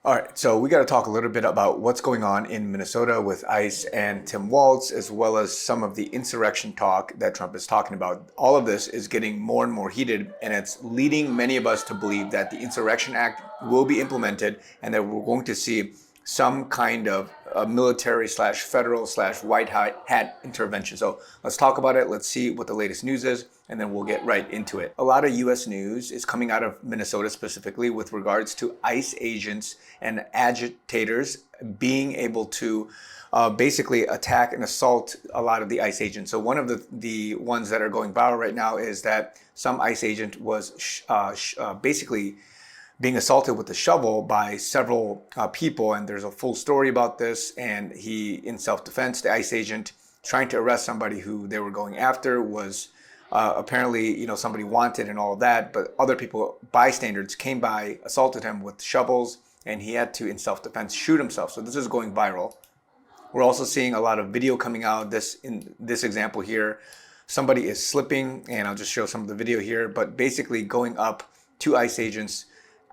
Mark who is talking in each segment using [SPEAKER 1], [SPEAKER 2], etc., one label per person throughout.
[SPEAKER 1] All right, so we got to talk a little bit about what's going on in Minnesota with ICE and Tim Waltz, as well as some of the insurrection talk that Trump is talking about. All of this is getting more and more heated, and it's leading many of us to believe that the Insurrection Act will be implemented and that we're going to see some kind of military slash federal slash white hat intervention. So let's talk about it. Let's see what the latest news is, and then we'll get right into it. A lot of U.S. news is coming out of Minnesota specifically with regards to ICE agents and agitators being able to basically attack and assault a lot of the ICE agents. So one of the ones that are going viral right now is that some ICE agent was basically being assaulted with a shovel by several people, and there's a full story about this. And he, in self-defense, the ICE agent trying to arrest somebody who they were going after was apparently, somebody wanted and all of that, but other people, bystanders, came by, assaulted him with shovels, and he had to, in self-defense, shoot himself. So this is going viral. We're also seeing a lot of video coming out. In this example here, somebody is slipping, and I'll just show some of the video here, but basically going up to ICE agents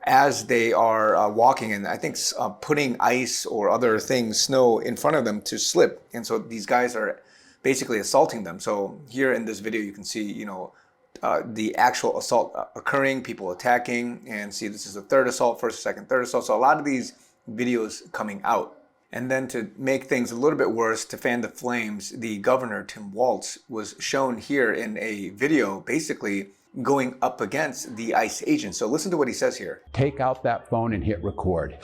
[SPEAKER 1] as they are walking, and I think putting ice or other things, snow, in front of them to slip. And so these guys are basically assaulting them. So here in this video, you can see, the actual assault occurring, people attacking, and see this is the third assault, first, second, third assault. So a lot of these videos coming out. And then to make things a little bit worse, to fan the flames, the governor, Tim Waltz, was shown here in a video basically going up against the ICE agent. So listen to what he says here.
[SPEAKER 2] Take out that phone and hit record.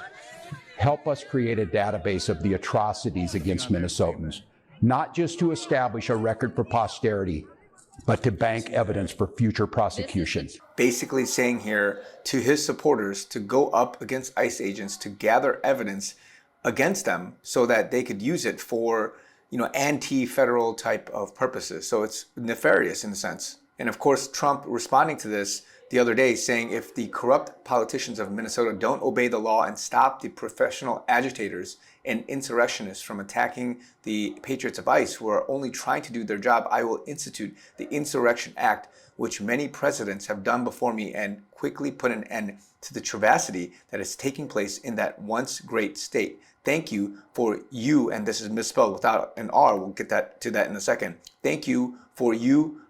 [SPEAKER 2] Help us create a database of the atrocities against Minnesotans, not just to establish a record for posterity, but to bank evidence for future prosecutions.
[SPEAKER 1] Basically saying here to his supporters to go up against ICE agents to gather evidence against them so that they could use it for, anti-federal type of purposes. So it's nefarious in a sense. And of course, Trump responding to this the other day saying if the corrupt politicians of Minnesota don't obey the law and stop the professional agitators and insurrectionists from attacking the patriots of ICE who are only trying to do their job, I will institute the Insurrection Act, which many presidents have done before me, and quickly put an end to the travesty that is taking place in that once great state. Thank you for you, and this is misspelled without an R, we'll get to that in a second. Thank you for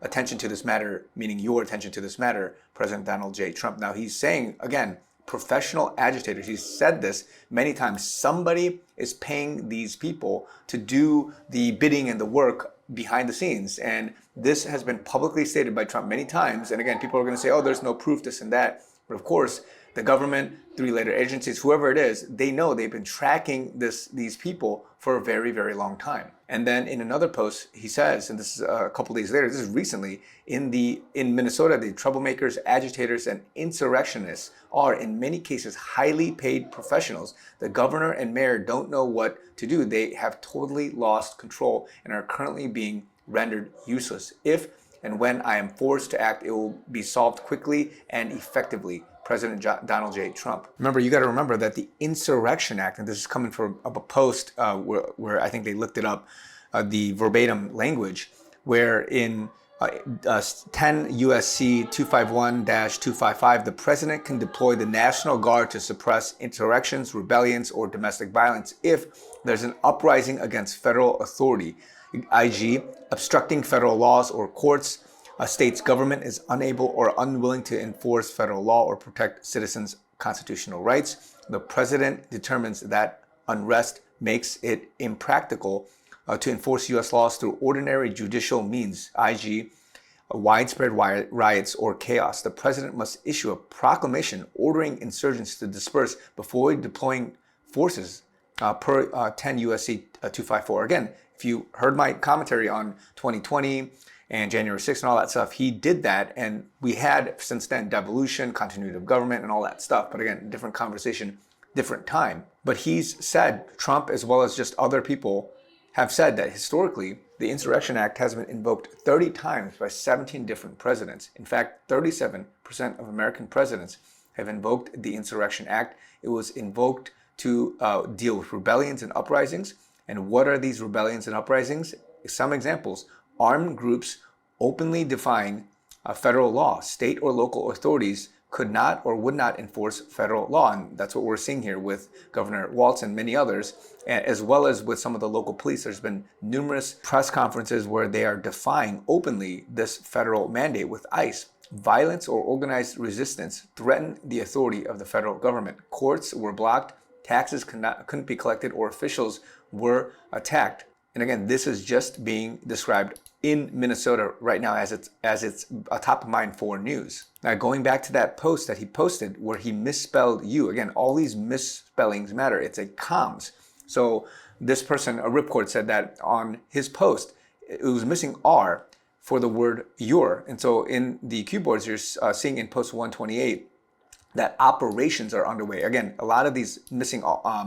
[SPEAKER 1] attention to this matter, meaning your attention to this matter, President Donald J. Trump. Now he's saying, again, professional agitators. He's said this many times. Somebody is paying these people to do the bidding and the work behind the scenes. And this has been publicly stated by Trump many times. And again, people are going to say, oh, there's no proof, this and that. But of course, the government, three-letter agencies, whoever it is, they know they've been tracking these people for a very, very long time. And then in another post, he says, and this is a couple days later, this is recently, in Minnesota, the troublemakers, agitators, and insurrectionists are in many cases highly paid professionals. The governor and mayor don't know what to do. They have totally lost control and are currently being rendered useless. If and when I am forced to act, it will be solved quickly and effectively. President Donald J. Trump. Remember, you got to remember that the Insurrection Act, and this is coming from a post where I think they looked it up, the verbatim language, where in 10 U.S.C. 251-255, the president can deploy the National Guard to suppress insurrections, rebellions, or domestic violence if there's an uprising against federal authority, i.e., obstructing federal laws or courts. A state's government is unable or unwilling to enforce federal law or protect citizens' constitutional rights. The president determines that unrest makes it impractical to enforce U.S. laws through ordinary judicial means, i.e., widespread riots or chaos. The president must issue a proclamation ordering insurgents to disperse before deploying forces per 10 U.S.C. 254. Again, if you heard my commentary on 2020 and January 6th and all that stuff, he did that, and we had since then devolution, continuity of government, and all that stuff. But again, different conversation, different time. But he's said, Trump as well as just other people have said that historically, the Insurrection Act has been invoked 30 times by 17 different presidents. In fact, 37% of American presidents have invoked the Insurrection Act. It was invoked to deal with rebellions and uprisings. And what are these rebellions and uprisings? Some examples: armed groups openly defying federal law, state or local authorities could not or would not enforce federal law. And that's what we're seeing here with Governor Waltz and many others, as well as with some of the local police. There's been numerous press conferences where they are defying openly this federal mandate with ICE. Violence or organized resistance threatened the authority of the federal government. Courts were blocked, taxes couldn't be collected, or officials were attacked. And again, this is just being described in Minnesota right now as it's a top of mind for news. Now, going back to that post that he posted where he misspelled you, again, all these misspellings matter. It's a comms. So this person, a ripcord, said that on his post, it was missing R for the word your. And so in the Q boards, you're seeing in post 128 that operations are underway. Again, a lot of these missing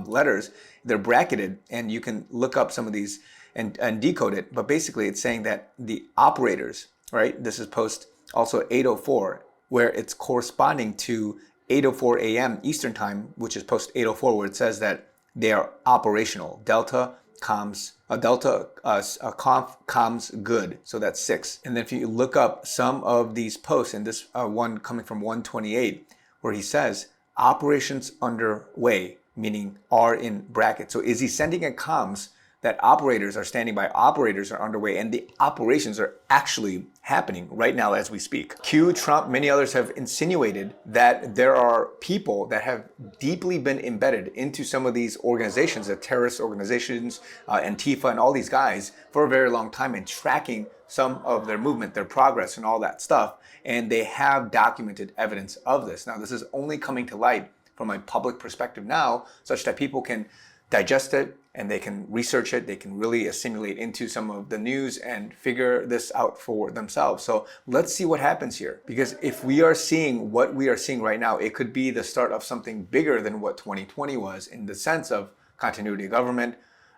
[SPEAKER 1] letters, they're bracketed, and you can look up some of these and decode it. But basically, it's saying that the operators, right? This is post also 804, where it's corresponding to 8:04 a.m. Eastern time, which is post 8:04, where it says that they are operational. Delta comms, conf comms good. So that's 6. And then if you look up some of these posts, and this one coming from 128, where he says operations underway, meaning are in brackets. So is he sending a comms that operators are standing by, operators are underway, and the operations are actually happening right now as we speak? Q, Trump, many others have insinuated that there are people that have deeply been embedded into some of these organizations, the terrorist organizations, Antifa, and all these guys for a very long time, and tracking some of their movement, their progress, and all that stuff. And they have documented evidence of this. Now, this is only coming to light from a public perspective now, such that people can digest it and they can research it. They can really assimilate into some of the news and figure this out for themselves. So let's see what happens here. Because if we are seeing what we are seeing right now, it could be the start of something bigger than what 2020 was, in the sense of continuity of government,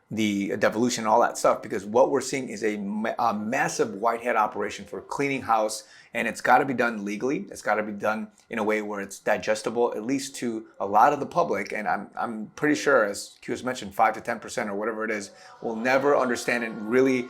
[SPEAKER 1] the devolution, all that stuff. Because what we're seeing is a massive white hat operation for cleaning house, and it's got to be done legally. It's got to be done in a way where it's digestible, at least to a lot of the public. And I'm pretty sure, as Q has mentioned, 5 to 10% or whatever it is, will never understand and really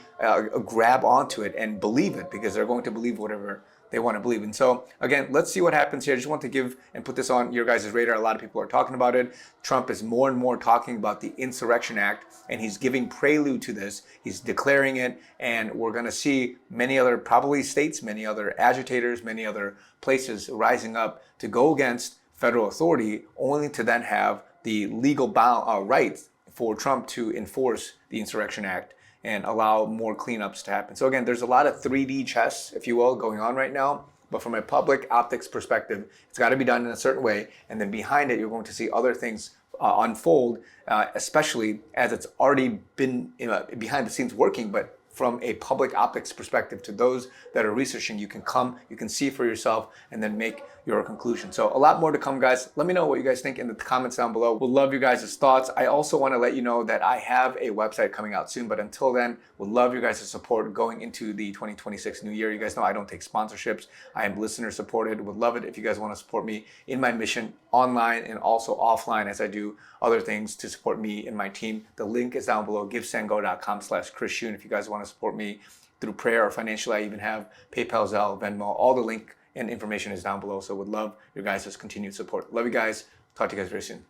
[SPEAKER 1] grab onto it and believe it, because they're going to believe whatever they want to believe. And so again, let's see what happens here. I just want to give and put this on your guys' radar. A lot of people are talking about it. Trump is more and more talking about the Insurrection Act, and he's giving prelude to this. He's declaring it, and we're going to see many other probably states, many other agitators, many other places rising up to go against federal authority, only to then have the legal right for Trump to enforce the Insurrection Act and allow more cleanups to happen. So again, there's a lot of 3D chess, if you will, going on right now. But from a public optics perspective, it's got to be done in a certain way. And then behind it, you're going to see other things unfold, especially as it's already been behind the scenes working. But from a public optics perspective, to those that are researching, you can see for yourself and then make your conclusion. So a lot more to come, guys. Let me know what you guys think in the comments down below. We'll love you guys' thoughts. I also want to let you know that I have a website coming out soon, but until then, we'll love you guys' support going into the 2026 new year. You guys know I don't take sponsorships. I am listener supported. Would love it if you guys want to support me in my mission online and also offline, as I do other things to support me and my team. The link is down below, givesendgo.com/chrisyoonyt if you guys want to support me through prayer or financially. I even have PayPal, Zelle, Venmo. All the link and information is down below. So would love your guys' continued support. Love you guys. Talk to you guys very soon.